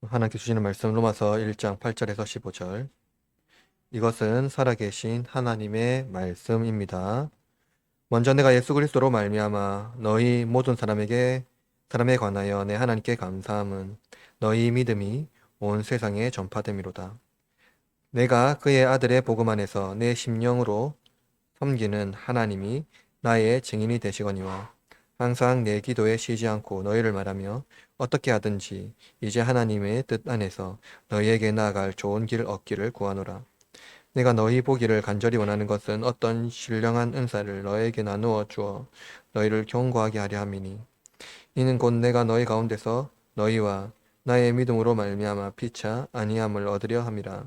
하나님께 주시는 말씀 로마서 1장 8절에서 15절. 이것은 살아계신 하나님의 말씀입니다. 먼저 내가 예수 그리스도로 말미암아 너희 모든 사람에 관하여 내 하나님께 감사함은 너희 믿음이 온 세상에 전파됨이로다. 내가 그의 아들의 복음 안에서 내 심령으로 섬기는 하나님이 나의 증인이 되시거니와 항상 내 기도에 쉬지 않고 너희를 말하며 어떻게 하든지 이제 하나님의 뜻 안에서 너희에게 나아갈 좋은 길 얻기를 구하노라. 내가 너희 보기를 간절히 원하는 것은 어떤 신령한 은사를 너희에게 나누어 주어 너희를 견고하게 하려 함이니 이는 곧 내가 너희 가운데서 너희와 나의 믿음으로 말미암아 피차 아니함을 얻으려 함이라.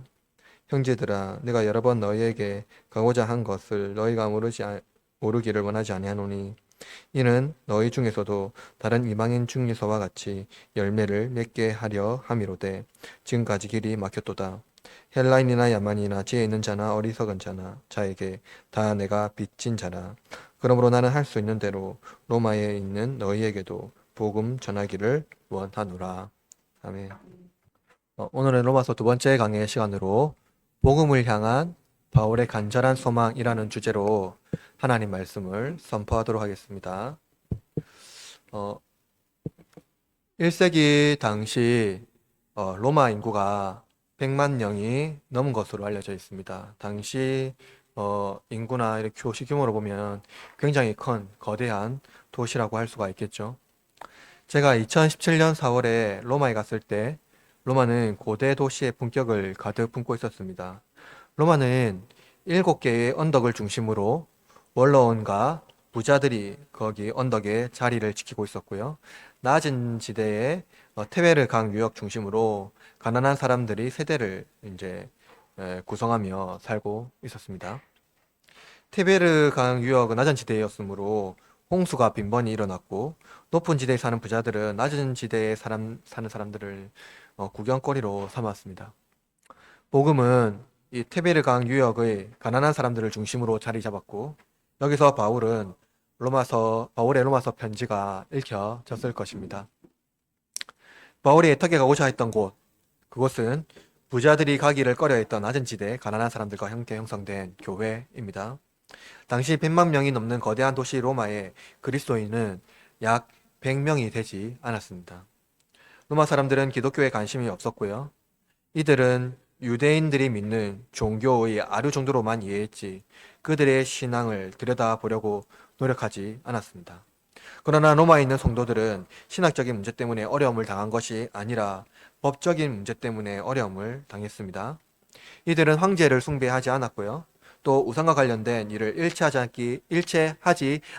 형제들아, 내가 여러 번 너희에게 가고자 한 것을 너희가 모르기를 원하지 아니하노니 이는 너희 중에서도 다른 이방인 중에서와 같이 열매를 맺게 하려 함이로되 지금까지 길이 막혔도다. 헬라인이나 야만이나 지혜 있는 자나 어리석은 자나 자에게 다 내가 빚진 자라. 그러므로 나는 할 수 있는 대로 로마에 있는 너희에게도 복음 전하기를 원하노라. 아멘. 오늘은 로마서 두 번째 강의 시간으로 복음을 향한 바울의 간절한 소망이라는 주제로 하나님 말씀을 선포하도록 하겠습니다. 1세기 당시 로마 인구가 100만 명이 넘은 것으로 알려져 있습니다. 당시 인구나 이렇게 도시 규모로 보면 굉장히 큰 거대한 도시라고 할 수가 있겠죠. 제가 2017년 4월에 로마에 갔을 때 로마는 고대 도시의 품격을 가득 품고 있었습니다. 로마는 7개의 언덕을 중심으로 원로원과 부자들이 거기 언덕에 자리를 지키고 있었고요. 낮은 지대에 테베르 강 유역 중심으로 가난한 사람들이 세대를 이제 구성하며 살고 있었습니다. 티베르 강 유역은 낮은 지대였으므로 홍수가 빈번히 일어났고 높은 지대에 사는 부자들은 낮은 지대에 사는 사람들을 구경거리로 삼았습니다. 복음은 이 티베르 강 유역의 가난한 사람들을 중심으로 자리 잡았고 여기서 바울의 로마서 편지가 읽혀졌을 것입니다. 바울이 애타게 가고자 했던 그곳은 부자들이 가기를 꺼려했던 낮은 지대 가난한 사람들과 함께 형성된 교회입니다. 당시 100만 명이 넘는 거대한 도시 로마의 그리스도인은 약 100명이 되지 않았습니다. 로마 사람들은 기독교에 관심이 없었고요. 이들은 유대인들이 믿는 종교의 아류 정도로만 이해했지 그들의 신앙을 들여다보려고 노력하지 않았습니다. 그러나 로마에 있는 성도들은 신학적인 문제 때문에 어려움을 당한 것이 아니라 법적인 문제 때문에 어려움을 당했습니다. 이들은 황제를 숭배하지 않았고요. 또 우상과 관련된 일을 일체하지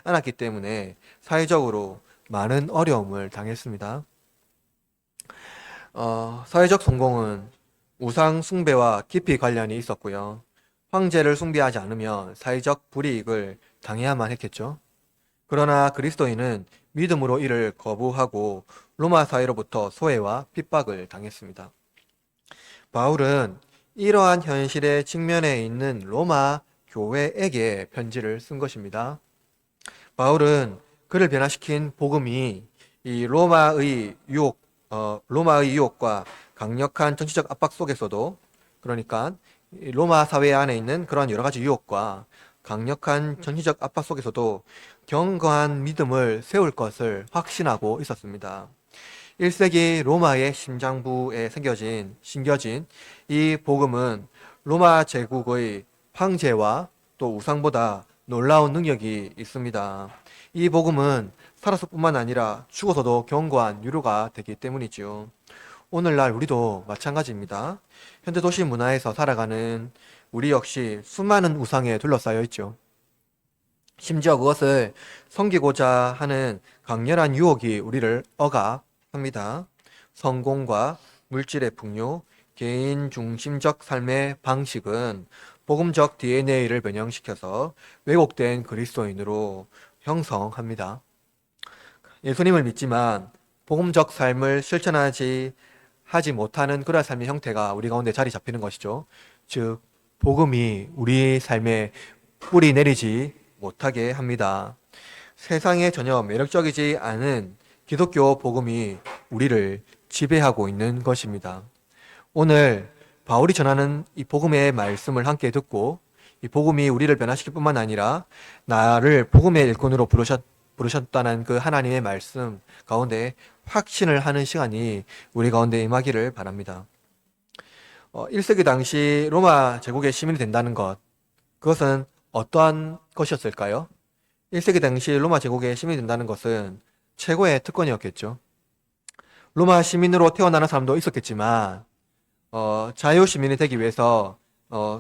않았기 때문에 사회적으로 많은 어려움을 당했습니다. 사회적 성공은 우상 숭배와 깊이 관련이 있었고요. 황제를 숭배하지 않으면 사회적 불이익을 당해야만 했겠죠. 그러나 그리스도인은 믿음으로 이를 거부하고 로마 사회로부터 소외와 핍박을 당했습니다. 바울은 이러한 현실에 직면해 있는 로마 교회에게 편지를 쓴 것입니다. 바울은 그를 변화시킨 복음이 이 로마의 유혹과 강력한 정치적 압박 속에서도 그러니까 로마 사회 안에 있는 그런 여러 가지 유혹과 강력한 정치적 압박 속에서도 견고한 믿음을 세울 것을 확신하고 있었습니다. 1세기 로마의 심장부에 심겨진 이 복음은 로마 제국의 황제와 또 우상보다 놀라운 능력이 있습니다. 이 복음은 살아서 뿐만 아니라 죽어서도 견고한 유로가 되기 때문이지요. 오늘날 우리도 마찬가지입니다. 현대 도시 문화에서 살아가는 우리 역시 수많은 우상에 둘러싸여 있죠. 심지어 그것을 섬기고자 하는 강렬한 유혹이 우리를 억압합니다. 성공과 물질의 풍요, 개인 중심적 삶의 방식은 복음적 DNA를 변형시켜서 왜곡된 그리스도인으로 형성합니다. 예수님을 믿지만 복음적 삶을 하지 못하는 그런 삶의 형태가 우리 가운데 자리 잡히는 것이죠. 즉, 복음이 우리 삶에 뿌리 내리지 못하게 합니다. 세상에 전혀 매력적이지 않은 기독교 복음이 우리를 지배하고 있는 것입니다. 오늘 바울이 전하는 이 복음의 말씀을 함께 듣고 이 복음이 우리를 변화시킬 뿐만 아니라 나를 복음의 일꾼으로 부르셨다는 그 하나님의 말씀 가운데 확신을 하는 시간이 우리 가운데 임하기를 바랍니다. 1세기 당시 로마 제국의 시민이 된다는 것, 그것은 어떠한 것이었을까요? 1세기 당시 로마 제국의 시민이 된다는 것은 최고의 특권이었겠죠. 로마 시민으로 태어나는 사람도 있었겠지만 자유 시민이 되기 위해서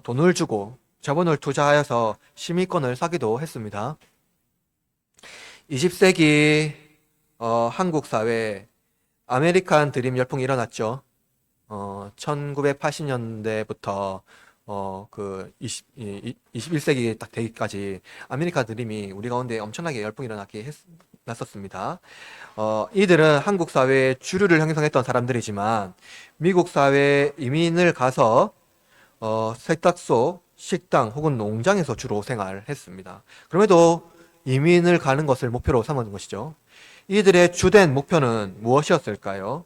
돈을 주고 자본을 투자하여서 시민권을 사기도 했습니다. 20세기 한국 사회에 아메리칸 드림 열풍이 일어났죠. 1980년대부터 그 21세기 딱 되기까지 아메리카 드림이 우리 가운데 엄청나게 열풍이 났었습니다. 이들은 한국 사회의 주류를 형성했던 사람들이지만 미국 사회에 이민을 가서 세탁소, 식당 혹은 농장에서 주로 생활했습니다. 그럼에도 이민을 가는 것을 목표로 삼은 것이죠. 이들의 주된 목표는 무엇이었을까요?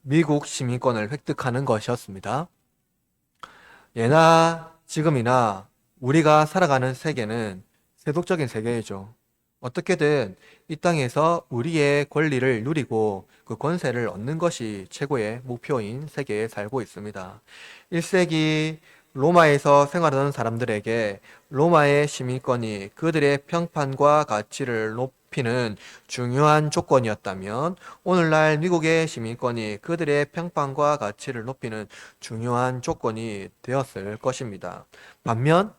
미국 시민권을 획득하는 것이었습니다. 예나 지금이나 우리가 살아가는 세계는 세속적인 세계이죠. 어떻게든 이 땅에서 우리의 권리를 누리고 그 권세를 얻는 것이 최고의 목표인 세계에 살고 있습니다. 1세기 로마에서 생활하는 사람들에게 로마의 시민권이 그들의 평판과 가치를 높이는 중요한 조건이었다면 오늘날 미국의 시민권이 그들의 평판과 가치를 높이는 중요한 조건이 되었을 것입니다. 반면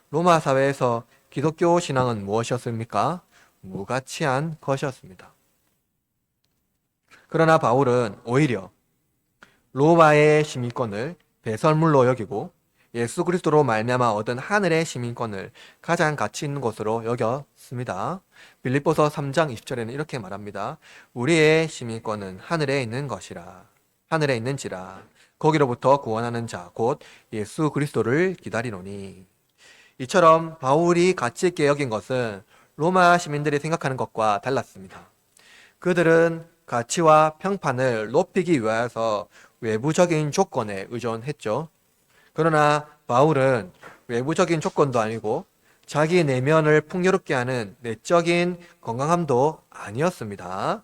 로마 사회에서 기독교 신앙은 무엇이었습니까? 무가치한 것이었습니다. 그러나 바울은 오히려 로마의 시민권을 배설물로 여기고 예수 그리스도로 말미암아 얻은 하늘의 시민권을 가장 가치 있는 것으로 여겼습니다. 빌립보서 3장 20절에는 이렇게 말합니다. 우리의 시민권은 하늘에 있는 것이라. 하늘에 있는지라. 거기로부터 구원하는 자 곧 예수 그리스도를 기다리노니. 이처럼 바울이 가치 있게 여긴 것은 로마 시민들이 생각하는 것과 달랐습니다. 그들은 가치와 평판을 높이기 위하여서 외부적인 조건에 의존했죠. 그러나 바울은 외부적인 조건도 아니고 자기 내면을 풍요롭게 하는 내적인 건강함도 아니었습니다.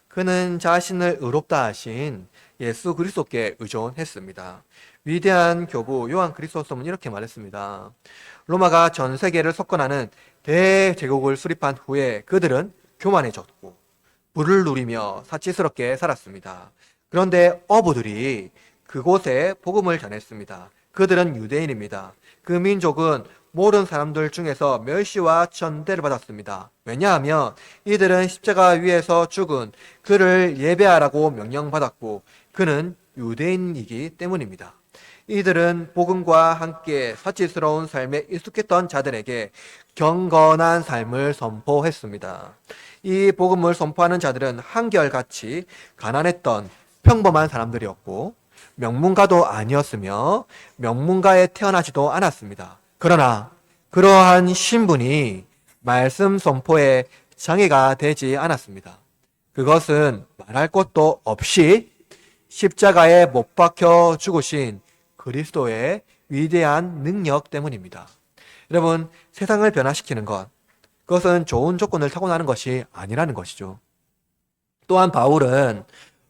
그는 자신을 의롭다 하신 예수 그리스도께 의존했습니다. 위대한 교부 요한 그리스도섬은 이렇게 말했습니다. 로마가 전 세계를 석권하는 대제국을 수립한 후에 그들은 교만해졌고 부를 누리며 사치스럽게 살았습니다. 그런데 어부들이 그곳에 복음을 전했습니다. 그들은 유대인입니다. 그 민족은 모든 사람들 중에서 멸시와 천대를 받았습니다. 왜냐하면 이들은 십자가 위에서 죽은 그를 예배하라고 명령받았고 그는 유대인이기 때문입니다. 이들은 복음과 함께 사치스러운 삶에 익숙했던 자들에게 경건한 삶을 선포했습니다. 이 복음을 선포하는 자들은 한결같이 가난했던 평범한 사람들이었고 명문가도 아니었으며 명문가에 태어나지도 않았습니다. 그러나 그러한 신분이 말씀 선포에 장애가 되지 않았습니다. 그것은 말할 것도 없이 십자가에 못 박혀 죽으신 그리스도의 위대한 능력 때문입니다. 여러분, 세상을 변화시키는 것, 그것은 좋은 조건을 타고나는 것이 아니라는 것이죠. 또한 바울은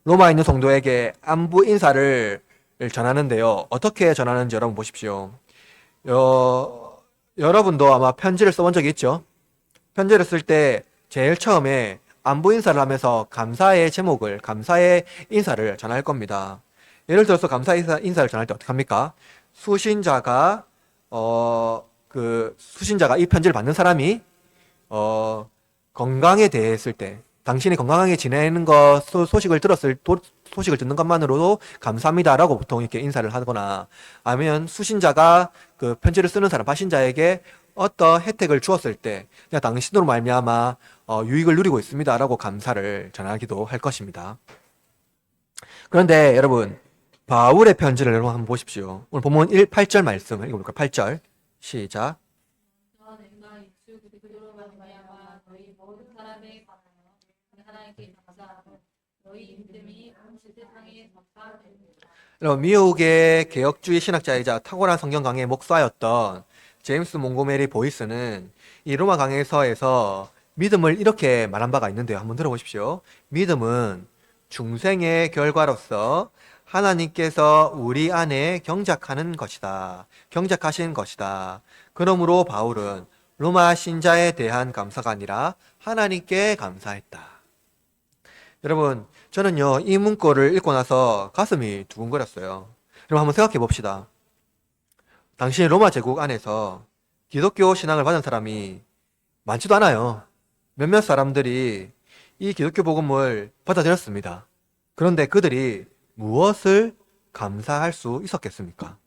로마에 있는 성도에게 안부 인사를 전하는데요. 어떻게 전하는지 여러분 보십시오. 여러분도 아마 편지를 써본 적이 있죠? 편지를 쓸 때 제일 처음에 안부 인사를 하면서 감사의 제목을, 감사의 인사를 전할 겁니다. 예를 들어서 감사 인사를 전할 때 어떻게 합니까? 수신자가 이 편지를 받는 사람이 건강에 대했을 때, 당신이 건강하게 지내는 것 소식을 듣는 것만으로도 감사합니다라고 보통 이렇게 인사를 하거나, 아니면 수신자가 그 편지를 쓰는 사람, 받신자에게 어떤 혜택을 주었을 때, 그냥 당신으로 말미암아 유익을 누리고 있습니다라고 감사를 전하기도 할 것입니다. 그런데 여러분, 바울의 편지를 여러분 한번 보십시오. 오늘 본문 8절 말씀 읽어볼까요? 8절 시작. 내가 예수 그리스도로 말미암아 너희 모든 사람에 관하여 하나님께 감사하고 너희 믿음이 온 세상에 전파됩니다. 여러분, 미국의 개혁주의 신학자이자 탁월한 성경 강의 목사였던 제임스 몽고메리 보이스는 이 로마 강해서에서 믿음을 이렇게 말한 바가 있는데요. 한번 들어보십시오. 믿음은 중생의 결과로서 하나님께서 우리 안에 경작하는 것이다. 경작하신 것이다. 그러므로 바울은 로마 신자에 대한 감사가 아니라 하나님께 감사했다. 여러분, 저는요, 이 문구를 읽고 나서 가슴이 두근거렸어요. 여러분, 한번 생각해 봅시다. 당시 로마 제국 안에서 기독교 신앙을 받은 사람이 많지도 않아요. 몇몇 사람들이 이 기독교 복음을 받아들였습니다. 그런데 그들이 무엇을 감사할 수 있었겠습니까?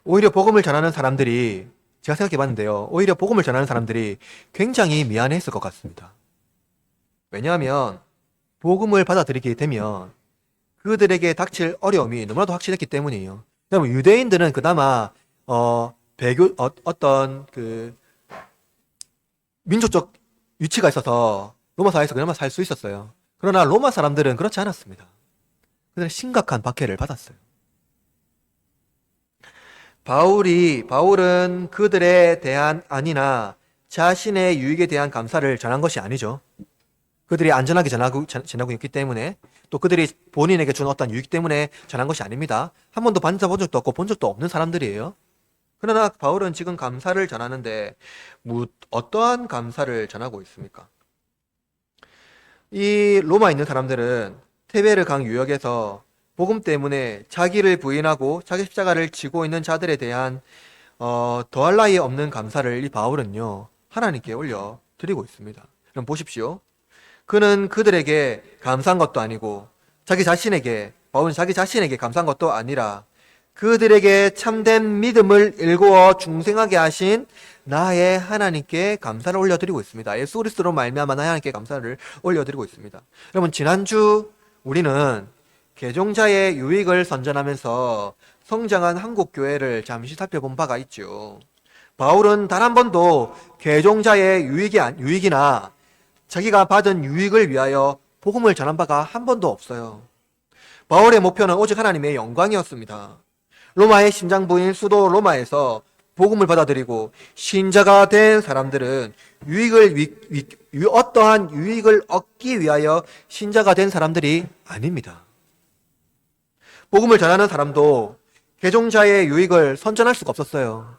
오히려 복음을 전하는 사람들이, 제가 생각해 봤는데요, 오히려 복음을 전하는 사람들이 굉장히 미안했을 것 같습니다. 왜냐하면 복음을 받아들이게 되면 그들에게 닥칠 어려움이 너무나도 확실했기 때문이에요. 그다음에 유대인들은 그나마 어떤 그 민족적 위치가 있어서 로마 사회에서 그나마 살 수 있었어요. 그러나 로마 사람들은 그렇지 않았습니다. 그들은 심각한 박해를 받았어요. 바울은 그들에 대한 안이나 자신의 유익에 대한 감사를 전한 것이 아니죠. 그들이 안전하게 지나고 있기 때문에, 또 그들이 본인에게 준 어떤 유익 때문에 전한 것이 아닙니다. 한 번도 만져본 적도 없고 본 적도 없는 사람들이에요. 그러나 바울은 지금 감사를 전하는데 어떠한 감사를 전하고 있습니까? 이 로마에 있는 사람들은 티베르 강 유역에서 복음 때문에 자기를 부인하고 자기 십자가를 지고 있는 자들에 대한 더할 나위 없는 감사를 이 바울은요, 하나님께 올려 드리고 있습니다. 그럼 보십시오. 그는 그들에게 감사한 것도 아니고 바울은 자기 자신에게 감사한 것도 아니라 그들에게 참된 믿음을 일구어 중생하게 하신 나의 하나님께 감사를 올려드리고 있습니다. 예수 그리스도로 말미암아 나의 하나님께 감사를 올려드리고 있습니다. 여러분, 지난주 우리는 개종자의 유익을 선전하면서 성장한 한국 교회를 잠시 살펴본 바가 있죠. 바울은 단 한 번도 개종자의 유익이나 자기가 받은 유익을 위하여 복음을 전한 바가 한 번도 없어요. 바울의 목표는 오직 하나님의 영광이었습니다. 로마의 심장부인 수도 로마에서 복음을 받아들이고 신자가 된 사람들은 어떠한 유익을 얻기 위하여 신자가 된 사람들이 아닙니다. 복음을 전하는 사람도 개종자의 유익을 선전할 수가 없었어요.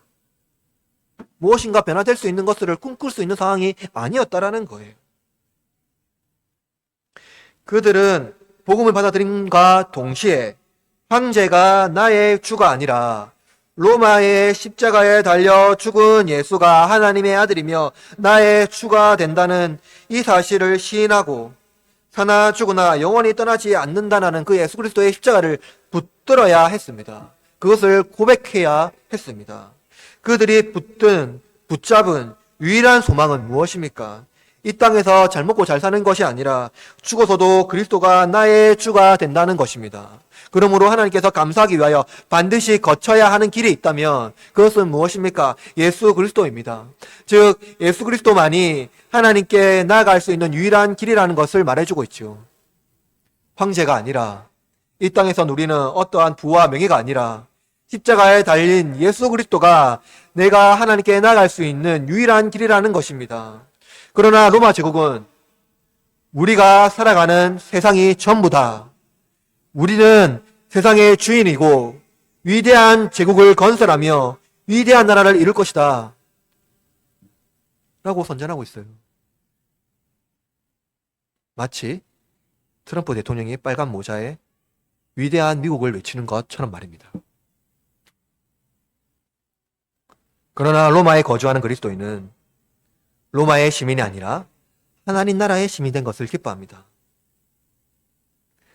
무엇인가 변화될 수 있는 것을 꿈꿀 수 있는 상황이 아니었다라는 거예요. 그들은 복음을 받아들임과 동시에 황제가 나의 주가 아니라 로마의 십자가에 달려 죽은 예수가 하나님의 아들이며 나의 주가 된다는 이 사실을 시인하고 사나 죽으나 영원히 떠나지 않는다는 그 예수 그리스도의 십자가를 붙들어야 했습니다. 그것을 고백해야 했습니다. 그들이 붙잡은 유일한 소망은 무엇입니까? 이 땅에서 잘 먹고 잘 사는 것이 아니라 죽어서도 그리스도가 나의 주가 된다는 것입니다. 그러므로 하나님께서 감사하기 위하여 반드시 거쳐야 하는 길이 있다면 그것은 무엇입니까? 예수 그리스도입니다. 즉 예수 그리스도만이 하나님께 나아갈 수 있는 유일한 길이라는 것을 말해주고 있죠. 황제가 아니라, 이 땅에서 누리는 어떠한 부와 명예가 아니라 십자가에 달린 예수 그리스도가 내가 하나님께 나아갈 수 있는 유일한 길이라는 것입니다. 그러나 로마 제국은 우리가 살아가는 세상이 전부다. 우리는 세상의 주인이고 위대한 제국을 건설하며 위대한 나라를 이룰 것이다 라고 선전하고 있어요. 마치 트럼프 대통령이 빨간 모자에 위대한 미국을 외치는 것처럼 말입니다. 그러나 로마에 거주하는 그리스도인은 로마의 시민이 아니라 하나님 나라의 시민이 된 것을 기뻐합니다.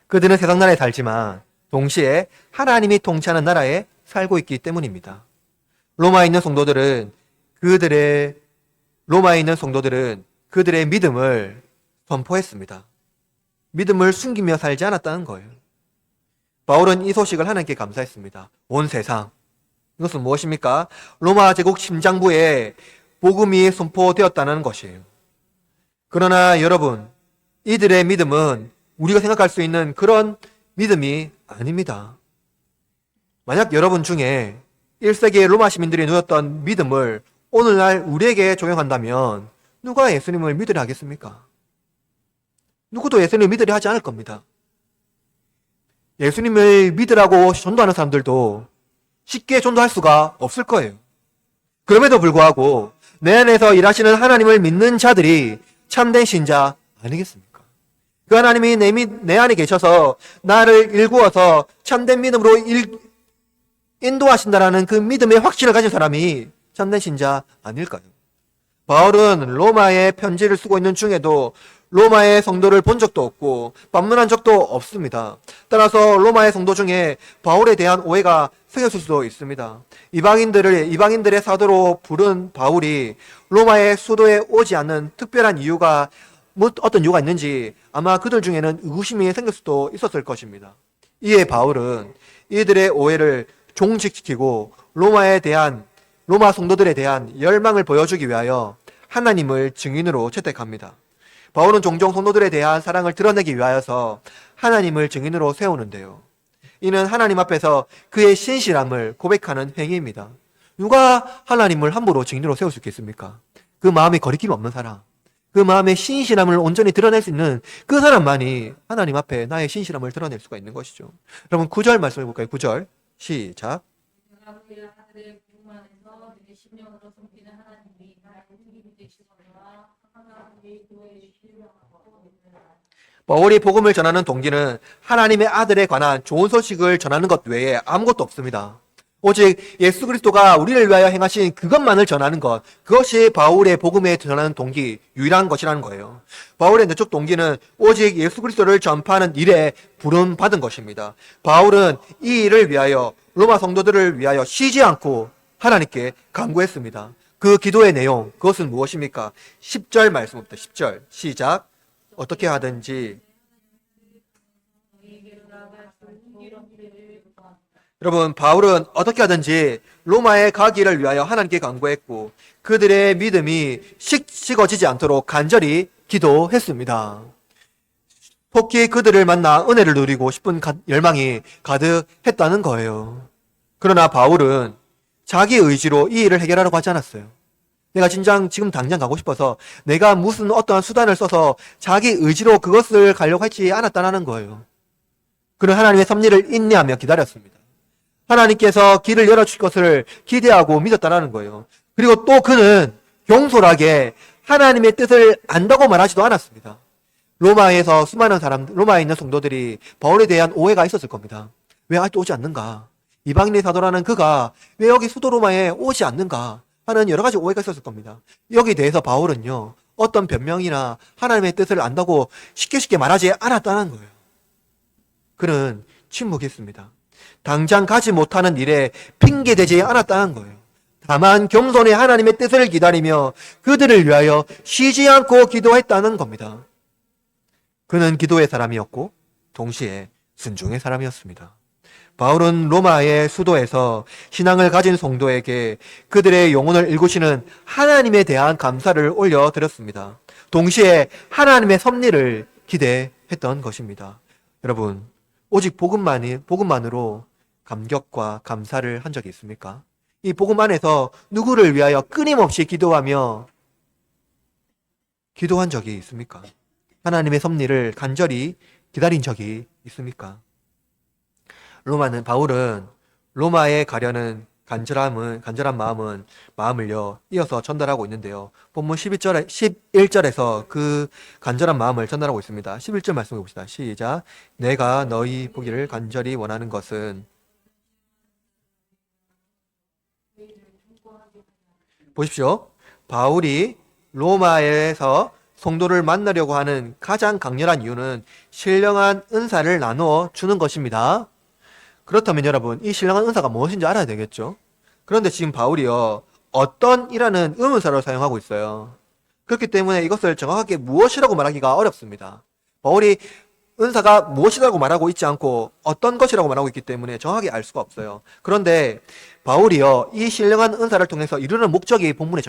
그들은 세상 나라에 살지만 동시에 하나님이 통치하는 나라에 살고 있기 때문입니다. 로마에 있는 성도들은 그들의 믿음을 선포했습니다. 믿음을 숨기며 살지 않았다는 거예요. 바울은 이 소식을 하나님께 감사했습니다. 온 세상. 이것은 무엇입니까? 로마 제국 심장부에 복음이 선포되었다는 것이에요. 그러나 여러분, 이들의 믿음은 우리가 생각할 수 있는 그런 믿음이 아닙니다. 만약 여러분 중에 1세기의 로마 시민들이 누렸던 믿음을 오늘날 우리에게 적용한다면 누가 예수님을 믿으려 하겠습니까? 누구도 예수님을 믿으려 하지 않을 겁니다. 예수님을 믿으라고 전도하는 사람들도 쉽게 전도할 수가 없을 거예요. 그럼에도 불구하고 내 안에서 일하시는 하나님을 믿는 자들이 참된 신자 아니겠습니까? 그 하나님이 내 안에 계셔서 나를 일구어서 참된 믿음으로 인도하신다라는 그 믿음의 확신을 가진 사람이 참된 신자 아닐까요? 바울은 로마의 편지를 쓰고 있는 중에도 로마의 성도를 본 적도 없고 방문한 적도 없습니다. 따라서 로마의 성도 중에 바울에 대한 오해가 생겼을 수도 있습니다. 이방인들의 사도로 부른 바울이 로마의 수도에 오지 않는 특별한 이유가 어떤 이유가 있는지 아마 그들 중에는 의구심이 생길 수도 있었을 것입니다. 이에 바울은 이들의 오해를 종식시키고 로마 성도들에 대한 열망을 보여주기 위하여 하나님을 증인으로 채택합니다. 바울은 종종 성도들에 대한 사랑을 드러내기 위하여서 하나님을 증인으로 세우는데요. 이는 하나님 앞에서 그의 신실함을 고백하는 행위입니다. 누가 하나님을 함부로 증인으로 세울 수 있겠습니까? 그 마음에 거리낌 없는 사람, 그 마음의 신실함을 온전히 드러낼 수 있는 그 사람만이 하나님 앞에 나의 신실함을 드러낼 수가 있는 것이죠. 여러분 9절 말씀해 볼까요? 9절 시작. 내가 그의 아들의 부름 안에서 내 심령으로 섬기는 하나님이 나의 주님이 되시거니와 하나님의 교회에 신령하고 믿느니라. 바울이 복음을 전하는 동기는 하나님의 아들에 관한 좋은 소식을 전하는 것 외에 아무것도 없습니다. 오직 예수 그리스도가 우리를 위하여 행하신 그것만을 전하는 것, 그것이 바울의 복음에 전하는 동기, 유일한 것이라는 거예요. 바울의 내적 동기는 오직 예수 그리스도를 전파하는 일에 부름 받은 것입니다. 바울은 이 일을 위하여 로마 성도들을 위하여 쉬지 않고 하나님께 간구했습니다. 그 기도의 내용, 그것은 무엇입니까? 10절 말씀부터 10절 시작. 어떻게 하든지 너희에게로 나아갈 수 있는 길을 구하노라. 여러분 바울은 어떻게 하든지 로마에 가기를 위하여 하나님께 간구했고 그들의 믿음이 식어지지 않도록 간절히 기도했습니다. 속히 그들을 만나 은혜를 누리고 싶은 열망이 가득했다는 거예요. 그러나 바울은 자기 의지로 이 일을 해결하려고 하지 않았어요. 내가 진짜 지금 당장 가고 싶어서 내가 무슨 어떠한 수단을 써서 자기 의지로 그것을 가려고 하지 않았다는 거예요. 그는 하나님의 섭리를 인내하며 기다렸습니다. 하나님께서 길을 열어주실 것을 기대하고 믿었다는 거예요. 그리고 또 그는 경솔하게 하나님의 뜻을 안다고 말하지도 않았습니다. 로마에서 수많은 로마에 있는 성도들이 바울에 대한 오해가 있었을 겁니다. 왜 아직도 오지 않는가? 이방인의 사도라는 그가 왜 여기 수도 로마에 오지 않는가? 하는 여러 가지 오해가 있었을 겁니다. 여기에 대해서 바울은요, 어떤 변명이나 하나님의 뜻을 안다고 쉽게 말하지 않았다는 거예요. 그는 침묵했습니다. 당장 가지 못하는 일에 핑계대지 않았다는 거예요. 다만 겸손히 하나님의 뜻을 기다리며 그들을 위하여 쉬지 않고 기도했다는 겁니다. 그는 기도의 사람이었고 동시에 순종의 사람이었습니다. 바울은 로마의 수도에서 신앙을 가진 성도에게 그들의 영혼을 일구시는 하나님에 대한 감사를 올려드렸습니다. 동시에 하나님의 섭리를 기대했던 것입니다. 여러분, 오직 복음만으로 감격과 감사를 한 적이 있습니까? 이 복음 안에서 누구를 위하여 끊임없이 기도하며 기도한 적이 있습니까? 하나님의 섭리를 간절히 기다린 적이 있습니까? 바울은 로마에 가려는 간절한 마음을요, 이어서 전달하고 있는데요. 본문 11절에서 그 간절한 마음을 전달하고 있습니다. 11절 말씀해 봅시다. 시작. 내가 너희 보기를 간절히 원하는 것은 보십시오. 바울이 로마에서 성도를 만나려고 하는 가장 강렬한 이유는 신령한 은사를 나누어 주는 것입니다. 그렇다면 여러분, 이 신령한 은사가 무엇인지 알아야 되겠죠? 그런데 지금 바울이요, 어떤이라는 의문사를 사용하고 있어요. 그렇기 때문에 이것을 정확하게 무엇이라고 말하기가 어렵습니다. 바울이 은사가 무엇이라고 말하고 있지 않고 어떤 것이라고 말하고 있기 때문에 정확하게 알 수가 없어요. 그런데 바울이요, 이 신령한 은사를 통해서 이루는 목적이 본문에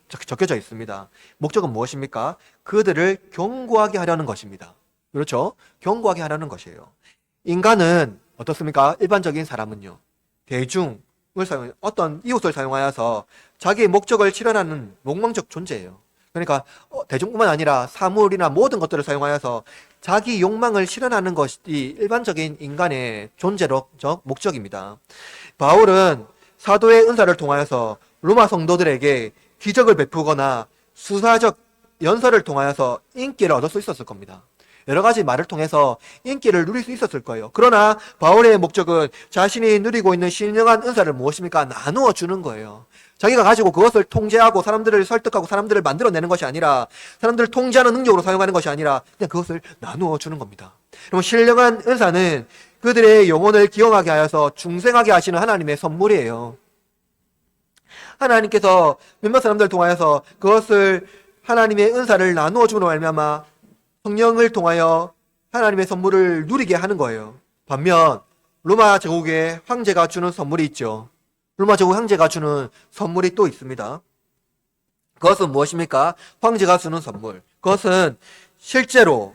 적혀져 있습니다. 목적은 무엇입니까? 그들을 견고하게 하려는 것입니다. 그렇죠? 견고하게 하라는 것이에요. 인간은 어떻습니까? 일반적인 사람은요. 대중을 어떤 이웃을 사용하여서 자기의 목적을 실현하는 욕망적 존재예요. 그러니까 대중뿐만 아니라 사물이나 모든 것들을 사용하여서 자기 욕망을 실현하는 것이 일반적인 인간의 존재적 목적입니다. 바울은 사도의 은사를 통하여서 로마 성도들에게 기적을 베푸거나 수사적 연설을 통하여서 인기를 얻을 수 있었을 겁니다. 여러 가지 말을 통해서 인기를 누릴 수 있었을 거예요. 그러나 바울의 목적은 자신이 누리고 있는 신령한 은사를 무엇입니까? 나누어 주는 거예요. 자기가 가지고 그것을 통제하고 사람들을 설득하고 사람들을 만들어내는 것이 아니라, 사람들을 통제하는 능력으로 사용하는 것이 아니라 그냥 그것을 나누어 주는 겁니다. 그럼 신령한 은사는 그들의 영혼을 기억하게 하여서 중생하게 하시는 하나님의 선물이에요. 하나님께서 몇몇 사람들을 통하여서 그것을 하나님의 은사를 나누어 주므로 말미암아 성령을 통하여 하나님의 선물을 누리게 하는 거예요. 반면 로마 제국의 황제가 주는 선물이 있죠. 로마 제국 황제가 주는 선물이 또 있습니다. 그것은 무엇입니까? 황제가 주는 선물. 그것은 실제로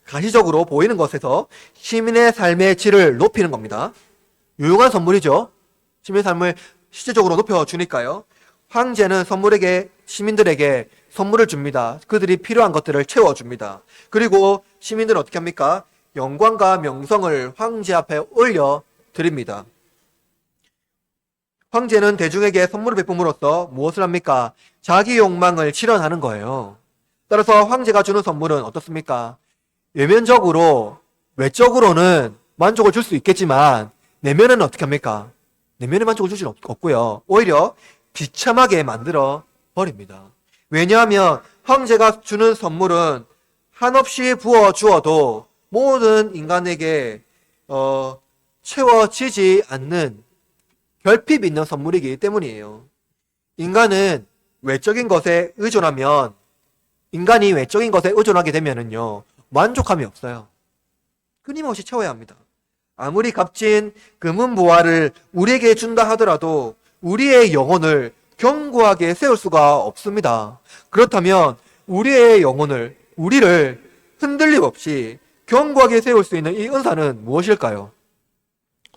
가시적으로 보이는 것에서 시민의 삶의 질을 높이는 겁니다. 유용한 선물이죠. 시민의 삶을 실제적으로 높여주니까요. 황제는 시민들에게 선물을 줍니다. 그들이 필요한 것들을 채워줍니다. 그리고 시민들은 어떻게 합니까? 영광과 명성을 황제 앞에 올려드립니다. 황제는 대중에게 선물을 베품으로써 무엇을 합니까? 자기 욕망을 실현하는 거예요. 따라서 황제가 주는 선물은 어떻습니까? 외면적으로, 외적으로는 만족을 줄 수 있겠지만 내면은 어떻게 합니까? 내면에 만족을 줄 수는 없고요. 오히려 비참하게 만들어 버립니다. 왜냐하면 황제가 주는 선물은 한없이 부어 주어도 모든 인간에게 채워지지 않는 결핍이 있는 선물이기 때문이에요. 인간이 외적인 것에 의존하게 되면은요, 만족감이 없어요. 끊임없이 채워야 합니다. 아무리 값진 금은보화를 우리에게 준다 하더라도 우리의 영혼을 견고하게 세울 수가 없습니다. 그렇다면 우리를 흔들림 없이 견고하게 세울 수 있는 이 은사는 무엇일까요?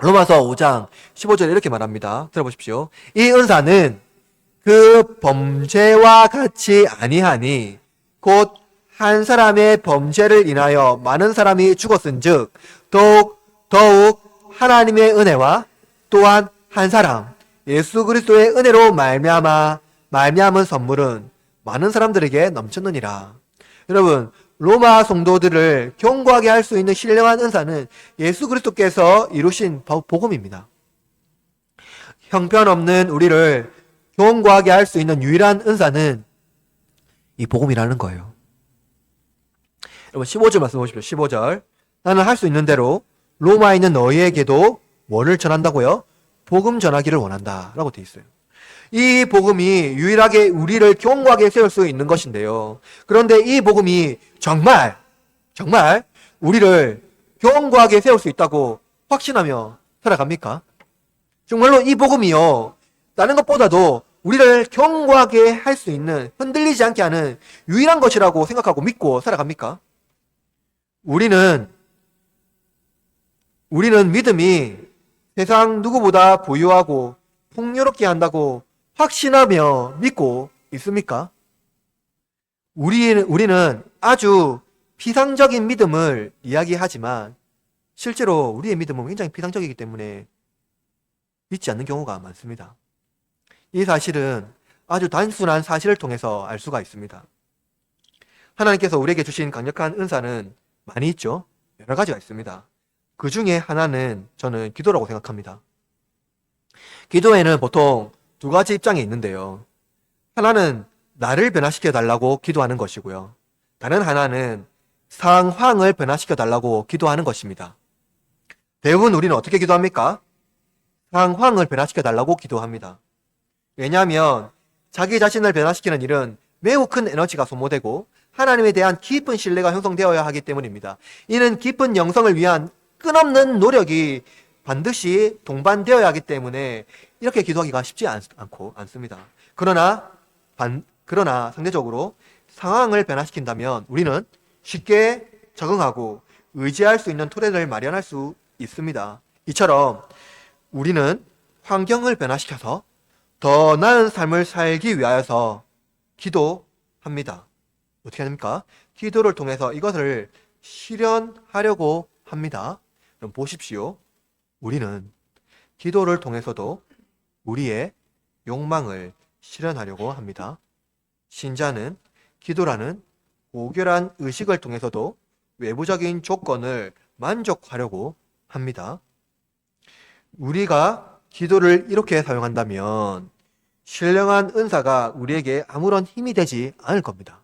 로마서 5장 15절에 이렇게 말합니다. 들어보십시오. 이 은사는 그 범죄와 같이 아니하니 곧 한 사람의 범죄를 인하여 많은 사람이 죽었은즉 더욱 하나님의 은혜와 또한 한 사람 예수 그리스도의 은혜로 말미암은 선물은 많은 사람들에게 넘쳤느니라. 여러분, 로마 성도들을 견고하게 할 수 있는 신령한 은사는 예수 그리스도께서 이루신 복음입니다. 형편없는 우리를 견고하게 할 수 있는 유일한 은사는 이 복음이라는 거예요. 여러분 15절 말씀 보십시오. 15절. 나는 할 수 있는 대로 로마에 있는 너희에게도 뭐를 전한다고요? 복음 전하기를 원한다 라고 되어 있어요. 이 복음이 유일하게 우리를 견고하게 세울 수 있는 것인데요. 그런데 이 복음이 정말 우리를 견고하게 세울 수 있다고 확신하며 살아갑니까? 정말로 이 복음이요, 다른 것보다도 우리를 견고하게 할 수 있는, 흔들리지 않게 하는 유일한 것이라고 생각하고 믿고 살아갑니까? 우리는 믿음이 세상 누구보다 부유하고 풍요롭게 한다고 확신하며 믿고 있습니까? 우리는 아주 피상적인 믿음을 이야기하지만 실제로 우리의 믿음은 굉장히 피상적이기 때문에 믿지 않는 경우가 많습니다. 이 사실은 아주 단순한 사실을 통해서 알 수가 있습니다. 하나님께서 우리에게 주신 강력한 은사는 많이 있죠. 여러 가지가 있습니다. 그 중에 하나는 저는 기도라고 생각합니다. 기도에는 보통 두 가지 입장이 있는데요. 하나는 나를 변화시켜 달라고 기도하는 것이고요. 다른 하나는 상황을 변화시켜 달라고 기도하는 것입니다. 대부분 우리는 어떻게 기도합니까? 상황을 변화시켜 달라고 기도합니다. 왜냐하면 자기 자신을 변화시키는 일은 매우 큰 에너지가 소모되고 하나님에 대한 깊은 신뢰가 형성되어야 하기 때문입니다. 이는 깊은 영성을 위한 끊없는 노력이 반드시 동반되어야 하기 때문에 이렇게 기도하기가 쉽지 않습니다. 그러나 상대적으로 상황을 변화시킨다면 우리는 쉽게 적응하고 의지할 수 있는 토대를 마련할 수 있습니다. 이처럼 우리는 환경을 변화시켜서 더 나은 삶을 살기 위하여서 기도합니다. 어떻게 합니까? 기도를 통해서 이것을 실현하려고 합니다. 그럼 보십시오. 우리는 기도를 통해서도 우리의 욕망을 실현하려고 합니다. 신자는 기도라는 고결한 의식을 통해서도 외부적인 조건을 만족하려고 합니다. 우리가 기도를 이렇게 사용한다면 신령한 은사가 우리에게 아무런 힘이 되지 않을 겁니다.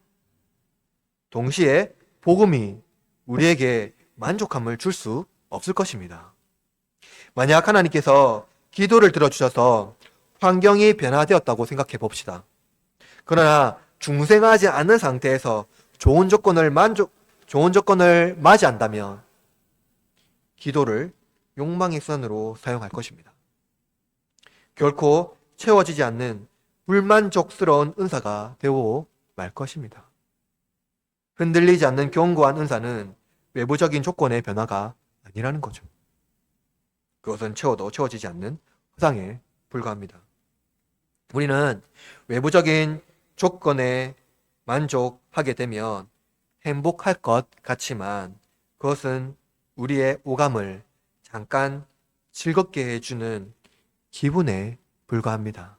동시에 복음이 우리에게 만족함을 줄 수 없을 것입니다. 만약 하나님께서 기도를 들어주셔서 환경이 변화되었다고 생각해 봅시다. 그러나 중생하지 않은 상태에서 좋은 조건을 맞이한다면 기도를 욕망의 수단으로 사용할 것입니다. 결코 채워지지 않는 불만족스러운 은사가 되고 말 것입니다. 흔들리지 않는 견고한 은사는 외부적인 조건의 변화가 아니라는 거죠. 그것은 채워도 채워지지 않는 허상에 불과합니다. 우리는 외부적인 조건에 만족하게 되면 행복할 것 같지만 그것은 우리의 오감을 잠깐 즐겁게 해주는 기분에 불과합니다.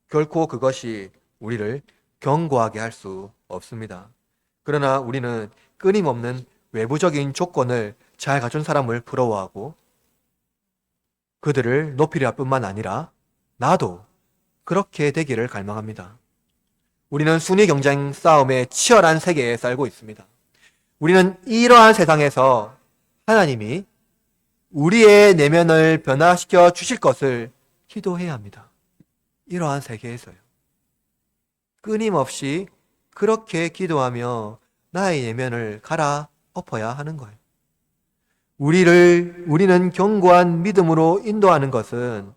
결코 그것이 우리를 견고하게 할 수 없습니다. 그러나 우리는 끊임없는 외부적인 조건을 잘 갖춘 사람을 부러워하고 그들을 높이려 할 뿐만 아니라 나도 그렇게 되기를 갈망합니다. 우리는 순위 경쟁 싸움의 치열한 세계에 살고 있습니다. 우리는 이러한 세상에서 하나님이 우리의 내면을 변화시켜 주실 것을 기도해야 합니다. 이러한 세계에서요. 끊임없이 그렇게 기도하며 나의 내면을 갈아엎어야 하는 거예요. 우리는 견고한 믿음으로 인도하는 것은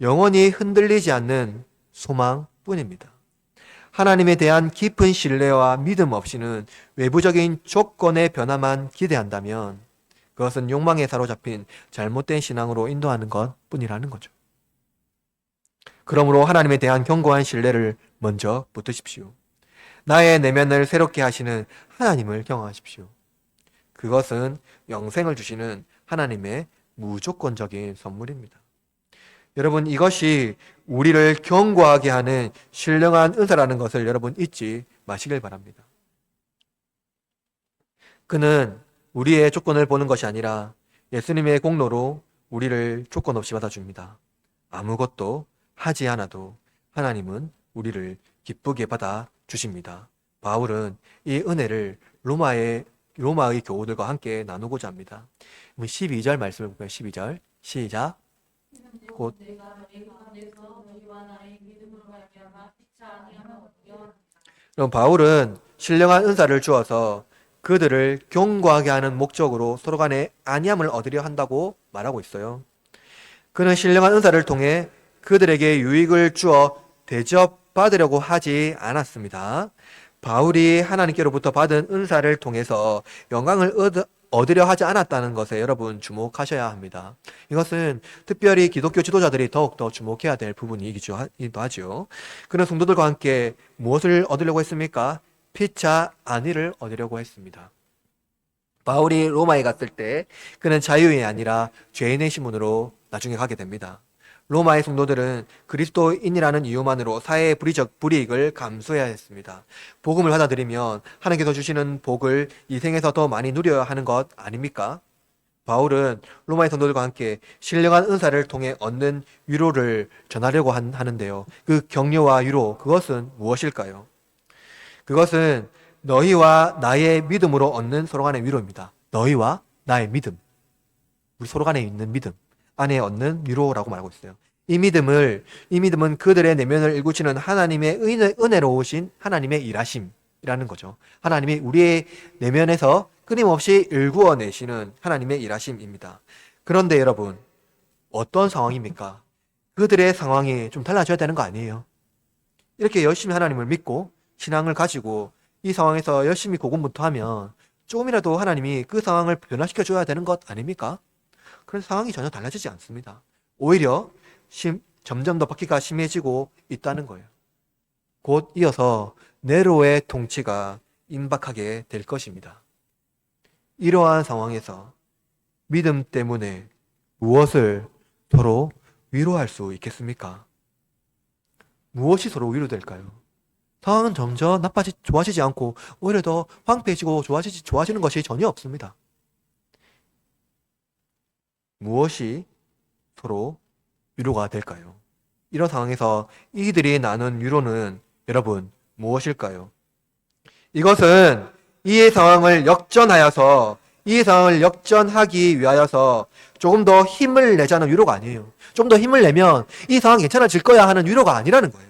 영원히 흔들리지 않는 소망뿐입니다. 하나님에 대한 깊은 신뢰와 믿음 없이는 외부적인 조건의 변화만 기대한다면 그것은 욕망에 사로잡힌 잘못된 신앙으로 인도하는 것뿐이라는 거죠. 그러므로 하나님에 대한 견고한 신뢰를 먼저 붙드십시오. 나의 내면을 새롭게 하시는 하나님을 경험하십시오. 그것은 영생을 주시는 하나님의 무조건적인 선물입니다. 여러분, 이것이 우리를 견고하게 하는 신령한 은사라는 것을 여러분 잊지 마시길 바랍니다. 그는 우리의 조건을 보는 것이 아니라 예수님의 공로로 우리를 조건 없이 받아줍니다. 아무것도 하지 않아도 하나님은 우리를 기쁘게 받아주십니다. 바울은 이 은혜를 로마의 교우들과 함께 나누고자 합니다. 12절 말씀을 볼까요? 12절 시작. 곧 내가 너희 가운데서 너희와 나의 믿음으로 말미암아 피차 아니하면 얻으려. 그럼 바울은 신령한 은사를 주어서 그들을 견고하게 하는 목적으로 서로 간에 안위함을 얻으려 한다고 말하고 있어요. 그는 신령한 은사를 통해 그들에게 유익을 주어 대접받으려고 하지 않았습니다. 바울이 하나님께로부터 받은 은사를 통해서 영광을 얻으려 하지 않았다는 것에 여러분 주목하셔야 합니다. 이것은 특별히 기독교 지도자들이 더욱더 주목해야 될 부분이기도 하죠. 그는 성도들과 함께 무엇을 얻으려고 했습니까? 피차 안위를 얻으려고 했습니다. 바울이 로마에 갔을 때 그는 자유인이 아니라 죄인의 신분으로 나중에 가게 됩니다. 로마의 성도들은 그리스도인이라는 이유만으로 사회의 불이익을 감수해야 했습니다. 복음을 받아들이면 하나님께서 주시는 복을 이 생에서 더 많이 누려야 하는 것 아닙니까? 바울은 로마의 성도들과 함께 신령한 은사를 통해 얻는 위로를 전하려고 하는데요. 그 격려와 위로, 그것은 무엇일까요? 그것은 너희와 나의 믿음으로 얻는 서로 간의 위로입니다. 너희와 나의 믿음, 우리 서로 간에 있는 믿음 안에 얻는 위로라고 말하고 있어요. 이 믿음은 그들의 내면을 일구시는 하나님의 은혜로 오신 하나님의 일하심이라는 거죠. 하나님이 우리의 내면에서 끊임없이 일구어내시는 하나님의 일하심입니다. 그런데 여러분, 어떤 상황입니까? 그들의 상황이 좀 달라져야 되는 거 아니에요? 이렇게 열심히 하나님을 믿고 신앙을 가지고 이 상황에서 열심히 고군분투하면 조금이라도 하나님이 그 상황을 변화시켜 줘야 되는 것 아닙니까? 그런 상황이 전혀 달라지지 않습니다. 오히려 점점 더 박해가 심해지고 있다는 거예요. 곧 이어서 네로의 통치가 임박하게 될 것입니다. 이러한 상황에서 믿음 때문에 무엇을 서로 위로할 수 있겠습니까? 무엇이 서로 위로될까요? 상황은 점점 좋아지지 않고 오히려 더 황폐해지고 좋아지는 것이 전혀 없습니다. 무엇이 서로 위로가 될까요? 이런 상황에서 이들이 나눈 위로는 여러분 무엇일까요? 이것은 이 상황을 역전하기 위하여서 조금 더 힘을 내자는 위로가 아니에요. 좀 더 힘을 내면 이 상황 괜찮아질 거야 하는 위로가 아니라는 거예요.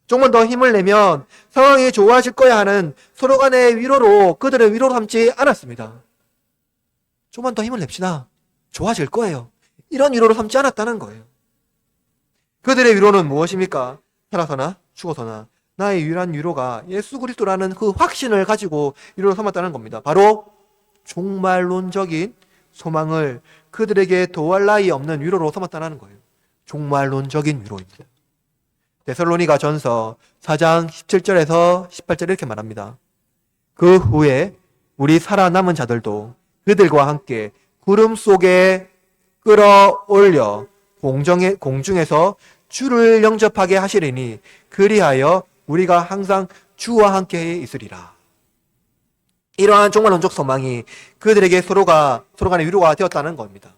조금만 더 힘을 내면 상황이 좋아질 거야 하는 서로 간의 위로로 그들의 위로로 삼지 않았습니다. 조금만 더 힘을 냅시다. 좋아질 거예요. 이런 위로로 삼지 않았다는 거예요. 그들의 위로는 무엇입니까? 살아서나 죽어서나 나의 유일한 위로가 예수 그리스도라는 그 확신을 가지고 위로로 삼았다는 겁니다. 바로 종말론적인 소망을 그들에게 도할 나위 없는 위로로 삼았다는 거예요. 종말론적인 위로입니다. 데살로니가 전서 4장 17절에서 18절 이렇게 말합니다. 그 후에 우리 살아남은 자들도 그들과 함께 구름 속에 끌어올려 공중에서 주를 영접하게 하시리니 그리하여 우리가 항상 주와 함께 있으리라. 이러한 종말론적 소망이 그들에게 서로 간의 위로가 되었다는 겁니다.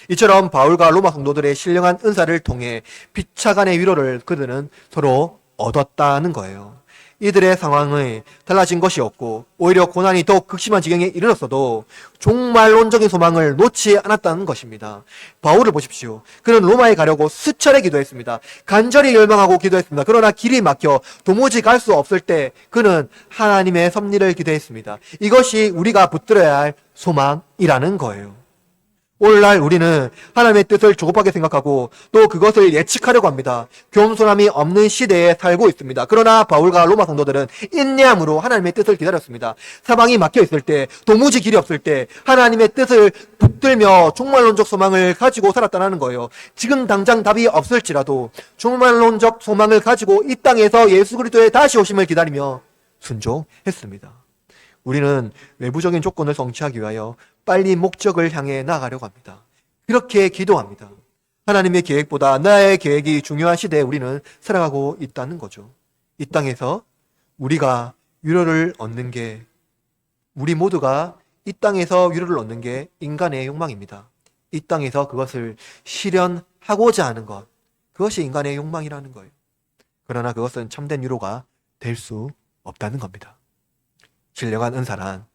이처럼 바울과 로마 성도들의 신령한 은사를 통해 피차간의 위로를 그들은 서로 얻었다는 거예요. 이들의 상황이 달라진 것이 없고 오히려 고난이 더욱 극심한 지경에 이르렀어도 종말론적인 소망을 놓지 않았다는 것입니다. 바울을 보십시오. 그는 로마에 가려고 수차례 기도했습니다. 간절히 열망하고 기도했습니다. 그러나 길이 막혀 도무지 갈 수 없을 때 그는 하나님의 섭리를 기도했습니다. 이것이 우리가 붙들어야 할 소망이라는 거예요. 오늘날 우리는 하나님의 뜻을 조급하게 생각하고 또 그것을 예측하려고 합니다. 겸손함이 없는 시대에 살고 있습니다. 그러나 바울과 로마 성도들은 인내함으로 하나님의 뜻을 기다렸습니다. 사방이 막혀 있을 때, 도무지 길이 없을 때 하나님의 뜻을 붙들며 종말론적 소망을 가지고 살았다는 거예요. 지금 당장 답이 없을지라도 종말론적 소망을 가지고 이 땅에서 예수 그리스도의 다시 오심을 기다리며 순종했습니다. 우리는 외부적인 조건을 성취하기 위하여 빨리 목적을 향해 나아가려고 합니다. 그렇게 기도합니다. 하나님의 계획보다 나의 계획이 중요한 시대에 우리는 살아가고 있다는 거죠. 이 땅에서 우리가 위로를 얻는 게, 우리 모두가 이 땅에서 위로를 얻는 게 인간의 욕망입니다. 이 땅에서 그것을 실현하고자 하는 것, 그것이 인간의 욕망이라는 거예요. 그러나 그것은 참된 위로가 될 수 없다는 겁니다. 신령한 은사란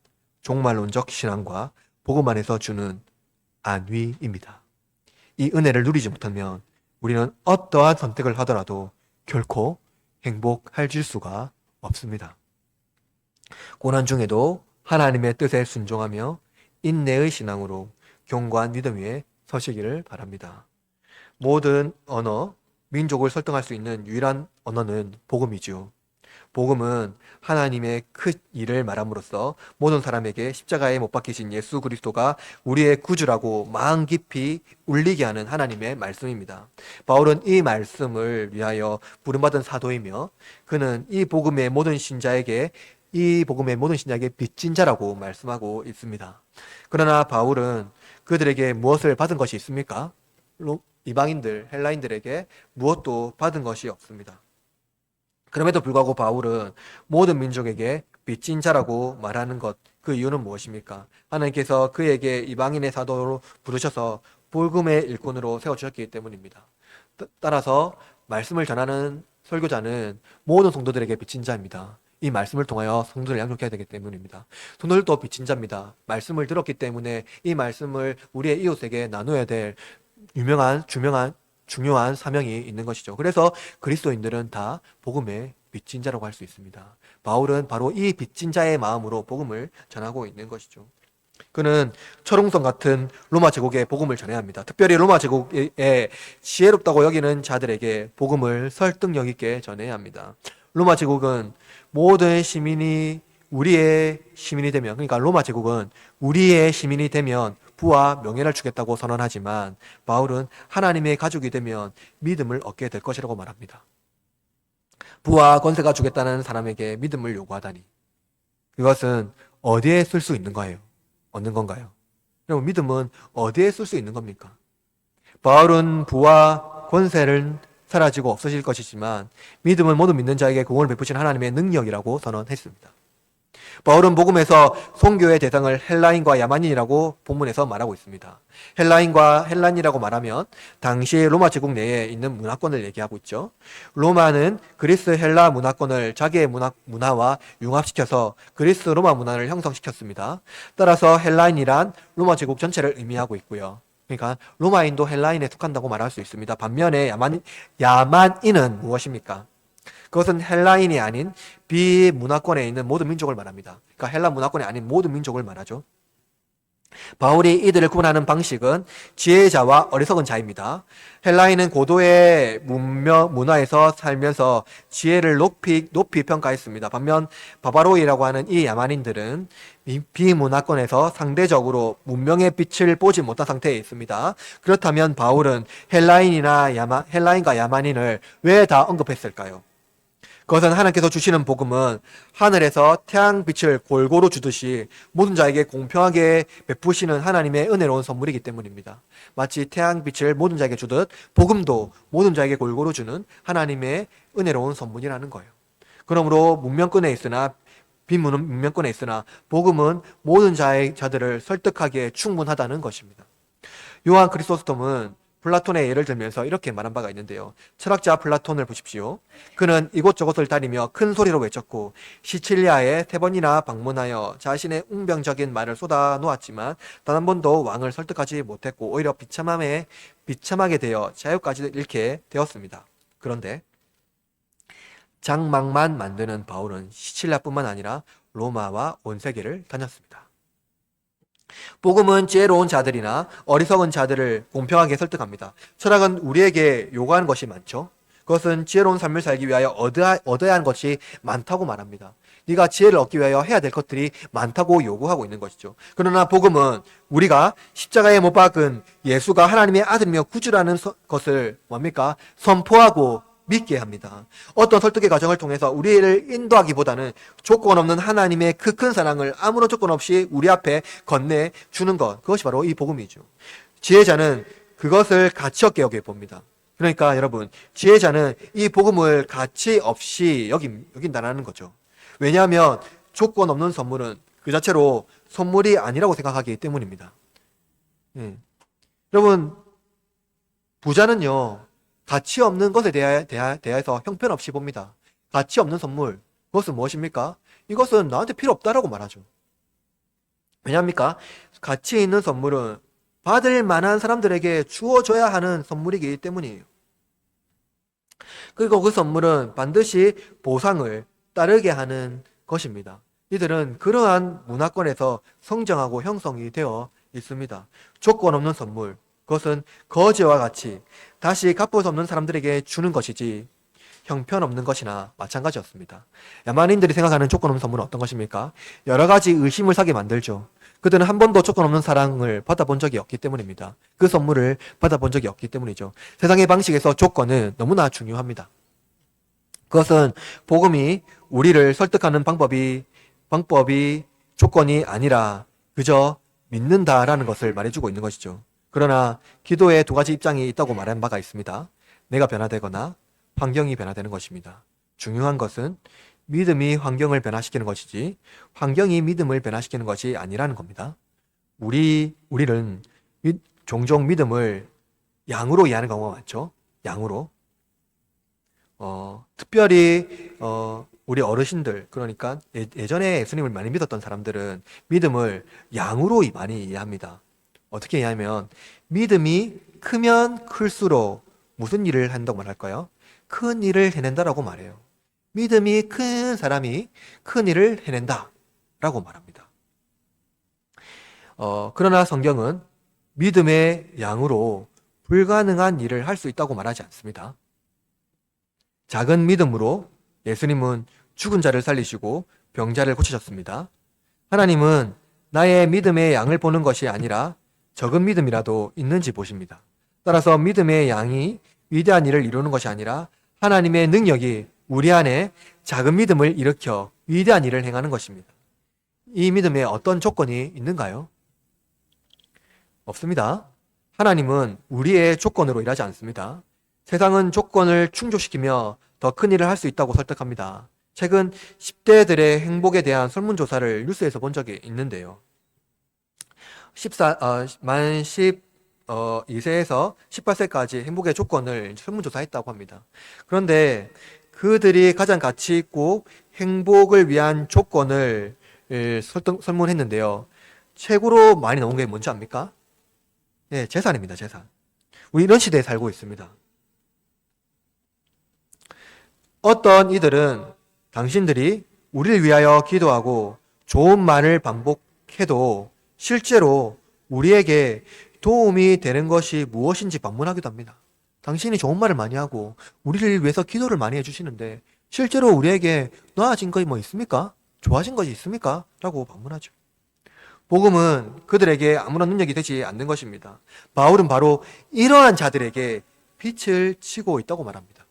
종말론적 신앙과 복음 안에서 주는 안위입니다. 이 은혜를 누리지 못하면 우리는 어떠한 선택을 하더라도 결코 행복할 수가 없습니다. 고난 중에도 하나님의 뜻에 순종하며 인내의 신앙으로 견고한 믿음 위에 서시기를 바랍니다. 모든 언어, 민족을 설득할 수 있는 유일한 언어는 복음이죠. 복음은 하나님의 큰 일을 말함으로써 모든 사람에게 십자가에 못 박히신 예수 그리스도가 우리의 구주라고 마음 깊이 울리게 하는 하나님의 말씀입니다. 바울은 이 말씀을 위하여 부름받은 사도이며 그는 이 복음의 모든 신자에게 빚진 자라고 말씀하고 있습니다. 그러나 바울은 그들에게 무엇을 받은 것이 있습니까? 이방인들, 헬라인들에게 무엇도 받은 것이 없습니다. 그럼에도 불구하고 바울은 모든 민족에게 빚진 자라고 말하는 것, 그 이유는 무엇입니까? 하나님께서 그에게 이방인의 사도로 부르셔서 복음의 일꾼으로 세워주셨기 때문입니다. 따라서 말씀을 전하는 설교자는 모든 성도들에게 빚진 자입니다. 이 말씀을 통하여 성도를 양육해야 되기 때문입니다. 성도들도 빚진 자입니다. 말씀을 들었기 때문에 이 말씀을 우리의 이웃에게 나누어야 될 중요한 사명이 있는 것이죠. 그래서 그리스도인들은 다 복음의 빚진 자라고 할 수 있습니다. 바울은 바로 이 빚진 자의 마음으로 복음을 전하고 있는 것이죠. 그는 철옹성 같은 로마 제국에 복음을 전해야 합니다. 특별히 로마 제국에 지혜롭다고 여기는 자들에게 복음을 설득력 있게 전해야 합니다. 로마 제국은 모든 시민이 우리의 시민이 되면, 그러니까 로마 제국은 우리의 시민이 되면 부와 명예를 주겠다고 선언하지만 바울은 하나님의 가족이 되면 믿음을 얻게 될 것이라고 말합니다. 부와 권세가 주겠다는 사람에게 믿음을 요구하다니, 그것은 어디에 쓸 수 있는 거예요? 얻는 건가요? 그럼 믿음은 어디에 쓸 수 있는 겁니까? 바울은 부와 권세는 사라지고 없어질 것이지만 믿음은 모두 믿는 자에게 구원을 베푸신 하나님의 능력이라고 선언했습니다. 바울은 복음에서 선교의 대상을 헬라인과 야만인이라고 본문에서 말하고 있습니다. 헬라인이라고 말하면 당시 로마 제국 내에 있는 문화권을 얘기하고 있죠. 로마는 그리스 헬라 문화권을 자기의 문화와 융합시켜서 그리스 로마 문화를 형성시켰습니다. 따라서 헬라인이란 로마 제국 전체를 의미하고 있고요. 그러니까 로마인도 헬라인에 속한다고 말할 수 있습니다. 반면에 야만인은 무엇입니까? 그것은 헬라인이 아닌 비문화권에 있는 모든 민족을 말합니다. 그러니까 헬라 문화권이 아닌 모든 민족을 말하죠. 바울이 이들을 구분하는 방식은 지혜자와 어리석은 자입니다. 헬라인은 고도의 문화에서 살면서 지혜를 높이 평가했습니다. 반면 바바로이라고 하는 이 야만인들은 비문화권에서 상대적으로 문명의 빛을 보지 못한 상태에 있습니다. 그렇다면 바울은 헬라인과 야만인을 왜 다 언급했을까요? 그것은 하나님께서 주시는 복음은 하늘에서 태양빛을 골고루 주듯이 모든 자에게 공평하게 베푸시는 하나님의 은혜로운 선물이기 때문입니다. 마치 태양빛을 모든 자에게 주듯 복음도 모든 자에게 골고루 주는 하나님의 은혜로운 선물이라는 거예요. 그러므로 문명권에 있으나 비문명권에 있으나 복음은 모든 자들을 설득하기에 충분하다는 것입니다. 요한 크리소스톰은 플라톤의 예를 들면서 이렇게 말한 바가 있는데요. 철학자 플라톤을 보십시오. 그는 이곳저곳을 다니며 큰 소리로 외쳤고 시칠리아에 3번이나 방문하여 자신의 웅병적인 말을 쏟아 놓았지만 단 한 번도 왕을 설득하지 못했고 오히려 비참하게 되어 자유까지 잃게 되었습니다. 그런데 장막만 만드는 바울은 시칠리아뿐만 아니라 로마와 온 세계를 다녔습니다. 복음은 지혜로운 자들이나 어리석은 자들을 공평하게 설득합니다. 철학은 우리에게 요구하는 것이 많죠. 그것은 지혜로운 삶을 살기 위하여 얻어야 하는 것이 많다고 말합니다. 네가 지혜를 얻기 위하여 해야 될 것들이 많다고 요구하고 있는 것이죠. 그러나 복음은 우리가 십자가에 못 박은 예수가 하나님의 아들이며 구주라는 것을 뭡니까? 선포하고 믿게 합니다. 어떤 설득의 과정을 통해서 우리를 인도하기보다는 조건 없는 하나님의 그 큰 사랑을 아무런 조건 없이 우리 앞에 건네주는 것, 그것이 바로 이 복음이죠. 지혜자는 그것을 가치 없게 여겨봅니다. 그러니까 여러분, 지혜자는 이 복음을 가치 없이 여긴다는 거죠. 왜냐하면 조건 없는 선물은 그 자체로 선물이 아니라고 생각하기 때문입니다. 여러분, 부자는요, 가치 없는 것에 대해서 형편없이 봅니다. 가치 없는 선물, 그것은 무엇입니까? 이것은 나한테 필요 없다라고 말하죠. 왜냐합니까? 가치 있는 선물은 받을 만한 사람들에게 주어져야 하는 선물이기 때문이에요. 그리고 그 선물은 반드시 보상을 따르게 하는 것입니다. 이들은 그러한 문화권에서 성장하고 형성이 되어 있습니다. 조건 없는 선물, 그것은 거지와 같이 다시 갚을 수 없는 사람들에게 주는 것이지 형편없는 것이나 마찬가지였습니다. 야만인들이 생각하는 조건 없는 선물은 어떤 것입니까? 여러 가지 의심을 사게 만들죠. 그들은 한 번도 조건 없는 사랑을 받아본 적이 없기 때문입니다. 그 선물을 받아본 적이 없기 때문이죠. 세상의 방식에서 조건은 너무나 중요합니다. 그것은 복음이 우리를 설득하는 방법이 조건이 아니라 그저 믿는다라는 것을 말해주고 있는 것이죠. 그러나 기도에 2가지 입장이 있다고 말한 바가 있습니다. 내가 변화되거나 환경이 변화되는 것입니다. 중요한 것은 믿음이 환경을 변화시키는 것이지 환경이 믿음을 변화시키는 것이 아니라는 겁니다. 우리는 종종 믿음을 양으로 이해하는 경우가 많죠. 양으로. 특별히 우리 어르신들, 그러니까 예전에 예수님을 많이 믿었던 사람들은 믿음을 양으로 많이 이해합니다. 어떻게 이해하면 믿음이 크면 클수록 무슨 일을 한다고 말할까요? 큰 일을 해낸다라고 말해요. 믿음이 큰 사람이 큰 일을 해낸다 라고 말합니다. 그러나 성경은 믿음의 양으로 불가능한 일을 할 수 있다고 말하지 않습니다. 작은 믿음으로 예수님은 죽은 자를 살리시고 병자를 고치셨습니다. 하나님은 나의 믿음의 양을 보는 것이 아니라 적은 믿음이라도 있는지 보십니다. 따라서 믿음의 양이 위대한 일을 이루는 것이 아니라 하나님의 능력이 우리 안에 작은 믿음을 일으켜 위대한 일을 행하는 것입니다. 이 믿음에 어떤 조건이 있는가요? 없습니다. 하나님은 우리의 조건으로 일하지 않습니다. 세상은 조건을 충족시키며 더 큰 일을 할 수 있다고 설득합니다. 최근 10대들의 행복에 대한 설문조사를 뉴스에서 본 적이 있는데요. 만 12세에서 18세까지 행복의 조건을 설문조사했다고 합니다. 그런데 그들이 가장 가치 있고 행복을 위한 조건을 설문했는데요. 최고로 많이 나온 게 뭔지 압니까? 예, 재산입니다, 재산. 우리 이런 시대에 살고 있습니다. 어떤 이들은 당신들이 우리를 위하여 기도하고 좋은 말을 반복해도 실제로 우리에게 도움이 되는 것이 무엇인지 반문하기도 합니다. 당신이 좋은 말을 많이 하고 우리를 위해서 기도를 많이 해주시는데 실제로 우리에게 나아진 것이 뭐 있습니까? 좋아진 것이 있습니까? 라고 반문하죠. 복음은 그들에게 아무런 능력이 되지 않는 것입니다. 바울은 바로 이러한 자들에게 빛을 치고 있다고 말합니다.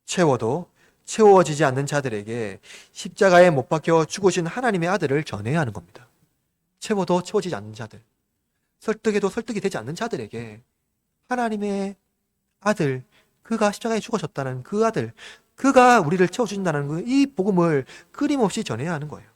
채워도 채워지지 않는 자들에게 십자가에 못 박혀 죽으신 하나님의 아들을 전해야 하는 겁니다. 채워도 채워지지 않는 자들, 설득해도 설득이 되지 않는 자들에게 하나님의 아들, 그가 십자가에 죽으셨다는 그 아들, 그가 우리를 채워주신다는 이 복음을 끊임없이 전해야 하는 거예요.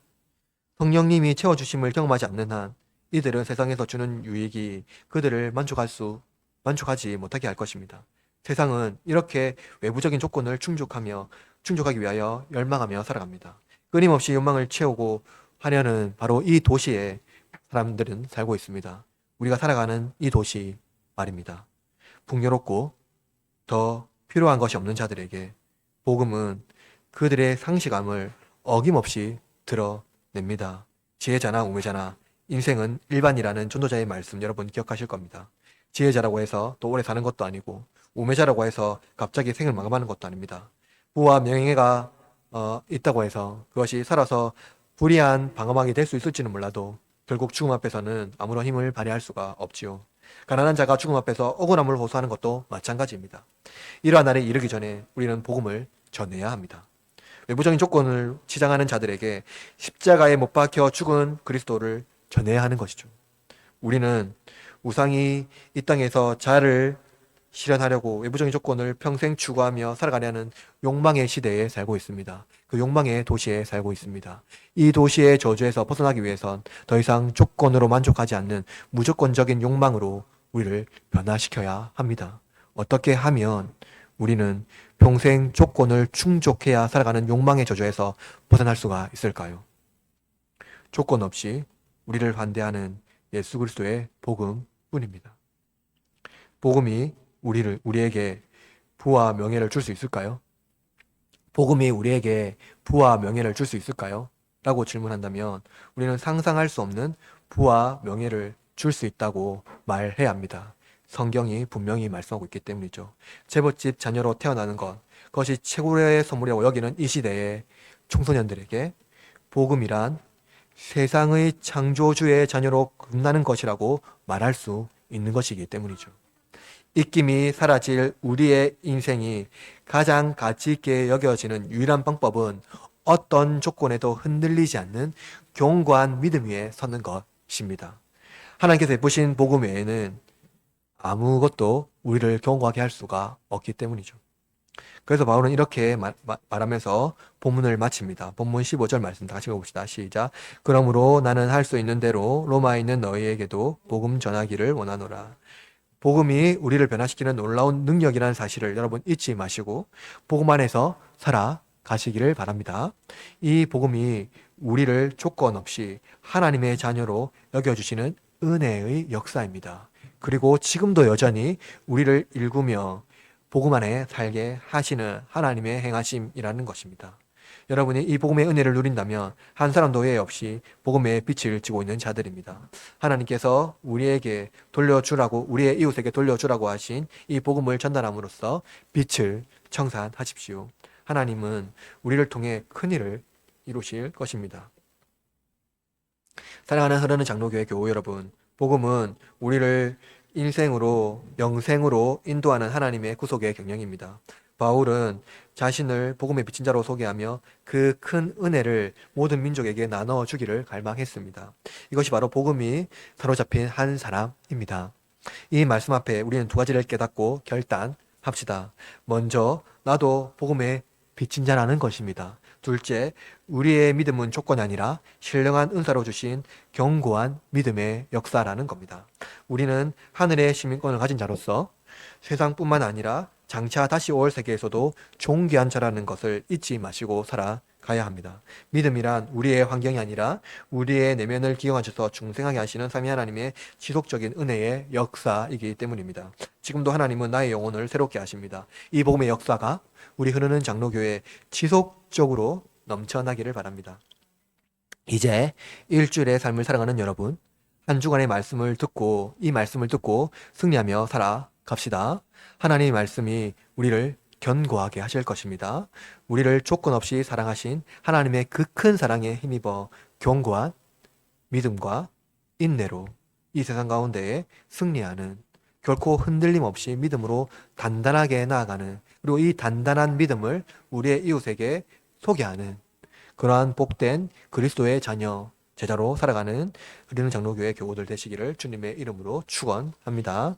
성령님이 채워주심을 경험하지 않는 한 이들은 세상에서 주는 유익이 그들을 만족하지 못하게 할 것입니다. 세상은 이렇게 외부적인 조건을 충족하기 위하여 열망하며 살아갑니다. 끊임없이 욕망을 채우고 하려는 바로 이 도시에 사람들은 살고 있습니다. 우리가 살아가는 이 도시 말입니다. 풍요롭고 더 필요한 것이 없는 자들에게 복음은 그들의 상시감을 어김없이 드러냅니다. 지혜자나 우매자나 인생은 일반이라는 전도자의 말씀 여러분 기억하실 겁니다. 지혜자라고 해서 또 오래 사는 것도 아니고 우매자라고 해서 갑자기 생을 마감하는 것도 아닙니다. 부와 명예가 있다고 해서 그것이 살아서 불의한 방어막이 될 수 있을지는 몰라도 결국 죽음 앞에서는 아무런 힘을 발휘할 수가 없지요. 가난한 자가 죽음 앞에서 억울함을 호소하는 것도 마찬가지입니다. 이러한 날에 이르기 전에 우리는 복음을 전해야 합니다. 외부적인 조건을 치장하는 자들에게 십자가에 못 박혀 죽은 그리스도를 전해야 하는 것이죠. 우리는 우상이 이 땅에서 자를 실현하려고 외부적인 조건을 평생 추구하며 살아가려는 욕망의 시대에 살고 있습니다. 그 욕망의 도시에 살고 있습니다. 이 도시의 저주에서 벗어나기 위해선 더 이상 조건으로 만족하지 않는 무조건적인 욕망으로 우리를 변화시켜야 합니다. 어떻게 하면 우리는 평생 조건을 충족해야 살아가는 욕망의 저주에서 벗어날 수가 있을까요? 조건 없이 우리를 반대하는 예수 그리스도의 복음뿐입니다. 복음이 우리에게 부와 명예를 줄 수 있을까요? 복음이 우리에게 부와 명예를 줄 수 있을까요? 라고 질문한다면 우리는 상상할 수 없는 부와 명예를 줄 수 있다고 말해야 합니다. 성경이 분명히 말씀하고 있기 때문이죠. 제멋집 자녀로 태어나는 것, 그것이 최고의 선물이라고 여기는 이 시대의 청소년들에게 복음이란 세상의 창조주의 자녀로 끝나는 것이라고 말할 수 있는 것이기 때문이죠. 입김이 사라질 우리의 인생이 가장 가치 있게 여겨지는 유일한 방법은 어떤 조건에도 흔들리지 않는 견고한 믿음 위에 서는 것입니다. 하나님께서 베푸신 복음 외에는 아무것도 우리를 견고하게 할 수가 없기 때문이죠. 그래서 바울은 이렇게 말하면서 본문을 마칩니다. 본문 15절 말씀 다시 읽어봅시다. 시작. 그러므로 나는 할 수 있는 대로 로마에 있는 너희에게도 복음 전하기를 원하노라. 복음이 우리를 변화시키는 놀라운 능력이라는 사실을 여러분 잊지 마시고 복음 안에서 살아가시기를 바랍니다. 이 복음이 우리를 조건 없이 하나님의 자녀로 여겨주시는 은혜의 역사입니다. 그리고 지금도 여전히 우리를 일구며 복음 안에 살게 하시는 하나님의 행하심이라는 것입니다. 여러분이 이 복음의 은혜를 누린다면 한 사람도 예외 없이 복음의 빛을 지고 있는 자들입니다. 하나님께서 우리에게 돌려주라고, 우리의 이웃에게 돌려주라고 하신 이 복음을 전달함으로써 빛을 청산하십시오. 하나님은 우리를 통해 큰 일을 이루실 것입니다. 사랑하는 흐르는 장로교회 교우 여러분, 복음은 우리를 일생으로 영생으로 인도하는 하나님의 구속의 경영입니다. 바울은 자신을 복음의 빚진 자로 소개하며 그 큰 은혜를 모든 민족에게 나눠 주기를 갈망했습니다. 이것이 바로 복음이 사로잡힌 한 사람입니다. 이 말씀 앞에 우리는 두 가지를 깨닫고 결단합시다. 먼저 나도 복음의 빚진 자라는 것입니다. 둘째, 우리의 믿음은 조건이 아니라 신령한 은사로 주신 견고한 믿음의 역사라는 겁니다. 우리는 하늘의 시민권을 가진 자로서 세상뿐만 아니라 장차 다시 올 세계에서도 존귀한 자라는 것을 잊지 마시고 살아가야 합니다. 믿음이란 우리의 환경이 아니라 우리의 내면을 기용하셔서 중생하게 하시는 삼위 하나님의 지속적인 은혜의 역사이기 때문입니다. 지금도 하나님은 나의 영혼을 새롭게 하십니다. 이 복음의 역사가 우리 흐르는 장로교회에 지속적으로 넘쳐나기를 바랍니다. 이제 일주일의 삶을 살아가는 여러분, 한 주간의 말씀을 듣고 이 말씀을 듣고 승리하며 살아갑시다. 하나님의 말씀이 우리를 견고하게 하실 것입니다. 우리를 조건 없이 사랑하신 하나님의 그 큰 사랑에 힘입어 견고한 믿음과 인내로 이 세상 가운데에 승리하는, 결코 흔들림 없이 믿음으로 단단하게 나아가는, 그리고 이 단단한 믿음을 우리의 이웃에게 소개하는 그러한 복된 그리스도의 자녀, 제자로 살아가는 흐르는 장로교회 교우들 되시기를 주님의 이름으로 축원합니다.